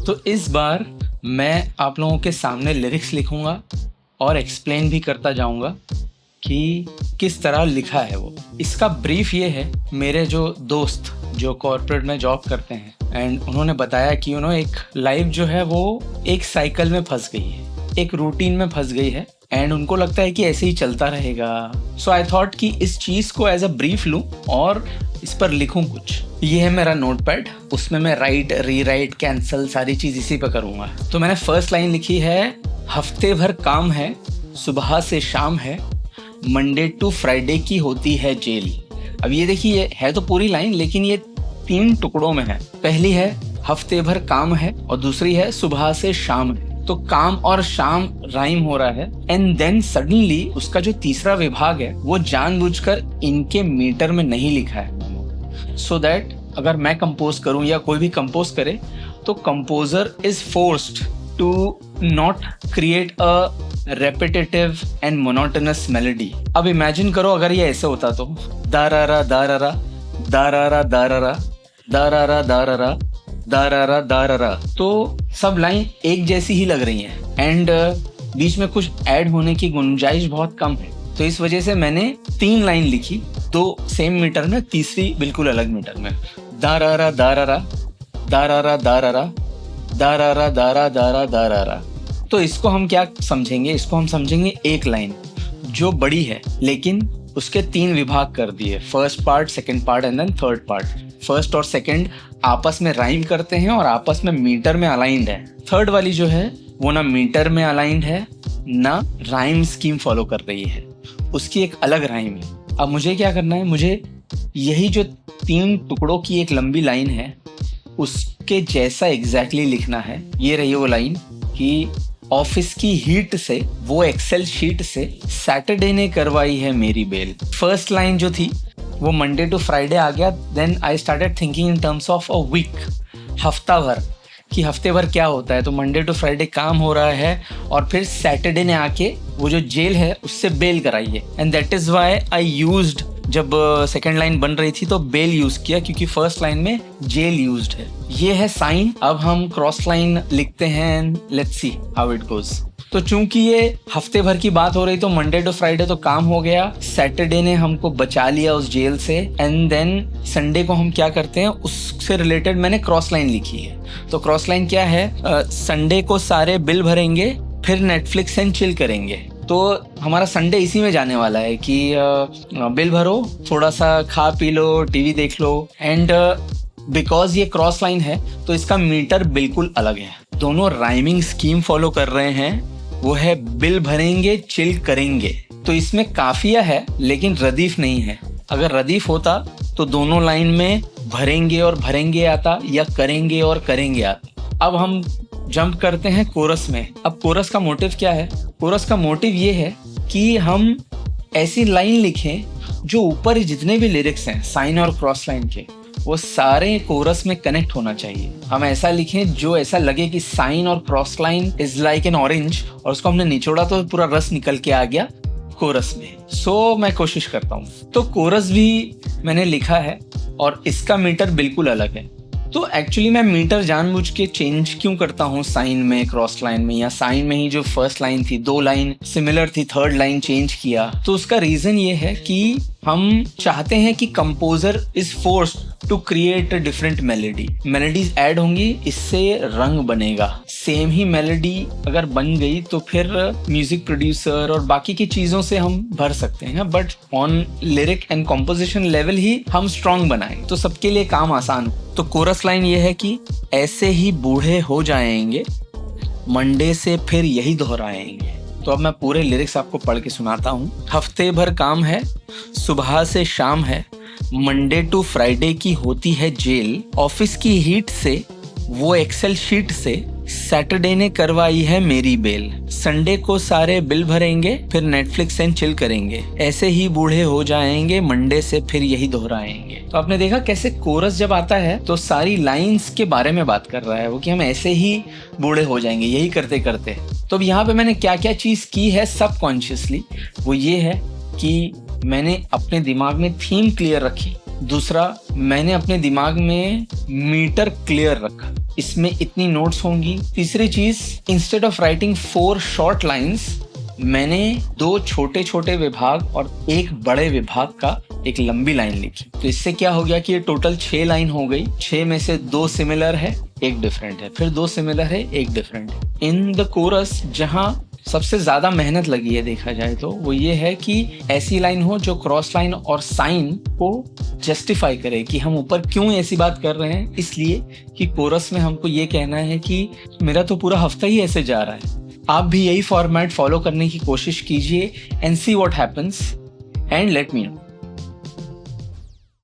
तो इस बार मैं आप लोगों के सामने लिरिक्स लिखूंगा और एक्सप्लेन भी करता जाऊंगा कि किस तरह लिखा है वो। इसका ब्रीफ ये है, मेरे जो दोस्त जो कॉर्पोरेट में जॉब करते हैं एंड उन्होंने बताया कि एक लाइफ जो है वो एक साइकिल में फंस गई है, एक रूटीन में फंस गई है एंड उनको लगता है कि ऐसे ही चलता रहेगा। सो आई थॉट कि इस चीज़ को एज अ ब्रीफ लूँ और इस पर लिखूं कुछ। ये है मेरा नोटपैड, उसमें मैं राइट, रीराइट, कैंसल सारी चीज़ इसी पे करूँगा। तो मैंने फर्स्ट लाइन लिखी है, हफ्ते भर काम है, सुबह से शाम है, मंडे टू फ्राइडे की होती है जेल। अब ये देखिए, है तो पूरी लाइन लेकिन ये 3 टुकड़ों में है। पहली है हफ्ते भर काम है और दूसरी है सुबह से शाम है। तो काम और शाम राइम हो रहा है एंड देन सडनली उसका जो तीसरा विभाग है वो जानबूझकर इनके मीटर में नहीं लिखा है, सो दैट अगर मैं कंपोज करूं या कोई भी कंपोज करे तो composer is forced to not create a repetitive and monotonous melody. अब इमेजिन करो अगर ये ऐसे होता तो दारारा दारारा दारारा दारारा दारारा दारारा दारारा दारारा, तो सब लाइन एक जैसी ही लग रही हैं एंड बीच में कुछ ऐड होने की गुंजाइश बहुत कम है। तो इस वजह से मैंने 3 लाइन लिखी, 2 सेम मीटर में, तीसरी बिल्कुल अलग मीटर में। दारारा दारारा दारारा दारारा दारारा दारा दारा दारारा। तो इसको हम क्या समझेंगे, इसको हम समझेंगे एक लाइन जो बड़ी है लेकिन उसके 3 विभाग कर दिए, first part, second part and then third part. First और सेकंड आपस में राइम करते हैं और आपस में मीटर में अलाइंड है। थर्ड वाली जो है वो ना मीटर में अलाइंड है ना राइम स्कीम फॉलो कर रही है, उसकी एक अलग राइम है। अब मुझे क्या करना है, मुझे यही जो 3 टुकड़ों की एक लंबी लाइन है उसके जैसा एग्जैक्टली लिखना है। ये रही वो लाइन कि ऑफिस की हीट से, वो एक्सेल शीट से, सैटरडे ने करवाई है मेरी बेल। फर्स्ट लाइन जो थी वो मंडे टू फ्राइडे आ गया, then I started thinking in terms of a week, हफ्ता भर, कि हफ्ते भर क्या होता है। तो मंडे टू फ्राइडे काम हो रहा है और फिर सैटरडे ने आके वो जो जेल है उससे बेल कराई है and that is why I used, जब सेकेंड लाइन बन रही थी तो बेल यूज किया क्योंकि फर्स्ट लाइन में जेल यूज्ड है। ये है साइन। अब हम क्रॉस लाइन लिखते हैं, let's see how it goes. तो चूंकि ये हफ्ते भर की बात हो रही तो मंडे टू फ्राइडे तो काम हो गया, सैटरडे ने हमको बचा लिया उस जेल से एंड देन संडे को हम क्या करते हैं उससे रिलेटेड मैंने क्रॉस लाइन लिखी है। तो क्रॉस लाइन क्या है, संडे को सारे बिल भरेंगे फिर नेटफ्लिक्स एंड चिल करेंगे। तो हमारा संडे इसी में जाने वाला है कि बिल भरो, थोड़ा सा खा पी लो, टीवी देख लो एंड बिकॉज ये क्रॉस लाइन है तो इसका मीटर बिल्कुल अलग है। दोनों राइमिंग स्कीम फॉलो कर रहे हैं, वो है बिल भरेंगे चिल करेंगे। तो इसमें काफिया है लेकिन रदीफ नहीं है। अगर रदीफ होता तो दोनों लाइन में भरेंगे और भरेंगे आता या करेंगे और करेंगे आता। अब हम जंप करते हैं कोरस में। अब कोरस का मोटिव क्या है, कोरस का मोटिव ये है कि हम ऐसी लाइन लिखें जो ऊपर जितने भी लिरिक्स हैं साइन और क्रॉस लाइन के वो सारे कोरस में कनेक्ट होना चाहिए। हम ऐसा लिखें जो ऐसा लगे कि साइन और cross line is like an orange और उसको हमने निचोड़ा तो पूरा रस निकल के आ गया कोरस में। सो मैं कोशिश करता हूँ। तो कोरस भी मैंने लिखा है और इसका मीटर बिल्कुल अलग है। तो एक्चुअली मैं मीटर जानबूझ के चेंज क्यों करता हूँ साइन में, क्रॉस लाइन में, या साइन में ही जो फर्स्ट लाइन थी 2 लाइन सिमिलर थी, थर्ड लाइन चेंज किया। तो उसका रीजन ये है कि हम चाहते हैं कि composer is forced to create a different melody. Melodies add होंगी, इससे रंग बनेगा। सेम ही मेलोडी अगर बन गई तो फिर म्यूजिक प्रोड्यूसर और बाकी की चीजों से हम भर सकते हैं, but on lyric and composition level ही हम स्ट्रॉन्ग बनाए तो सबके लिए काम आसान हो। तो कोरस लाइन ये है कि ऐसे ही बूढ़े हो जाएंगे, मंडे से फिर यही दोहराएंगे। तो अब मैं पूरे लिरिक्स आपको पढ़ के सुनाता हूँ। हफ्ते भर काम है, सुबह से शाम है, मंडे टू फ्राइडे की होती है जेल, ऑफिस की हीट से, वो एक्सेल शीट से, सैटरडे ने करवाई है मेरी बेल, संडे को सारे बिल भरेंगे फिर नेटफ्लिक्स एंड चिल करेंगे, ऐसे ही बूढ़े हो जाएंगे, मंडे से फिर यही दोहराएंगे। तो आपने देखा कैसे कोरस जब आता है तो सारी लाइंस के बारे में बात कर रहा है वो, कि हम ऐसे ही बूढ़े हो जाएंगे यही करते करते। तो अब यहाँ पे मैंने क्या क्या चीज की है सबकॉन्शियसली, वो ये है कि मैंने अपने दिमाग में थीम क्लियर रखी दूसरा, मैंने अपने दिमाग में मीटर क्लियर रखा, इसमें इतनी नोट्स होंगी। तीसरी चीज, instead of writing 4 short lines, मैंने 2 छोटे छोटे विभाग और एक बड़े विभाग का एक लंबी लाइन लिखी। तो इससे क्या हो गया कि ये टोटल 6 लाइन हो गई। 6 में से 2 सिमिलर है, एक डिफरेंट है, फिर 2 सिमिलर है, एक डिफरेंट है। इन द कोरस जहां सबसे ज्यादा मेहनत लगी है देखा जाए तो वो ये है कि ऐसी लाइन हो जो क्रॉस लाइन और साइन को जस्टिफाई करे कि हम ऊपर क्यों ऐसी बात कर रहे हैं। इसलिए कि कोरस में हमको ये कहना है कि मेरा तो पूरा हफ्ता ही ऐसे जा रहा है। आप भी यही फॉर्मेट फॉलो करने की कोशिश कीजिए and see what happens and let me know.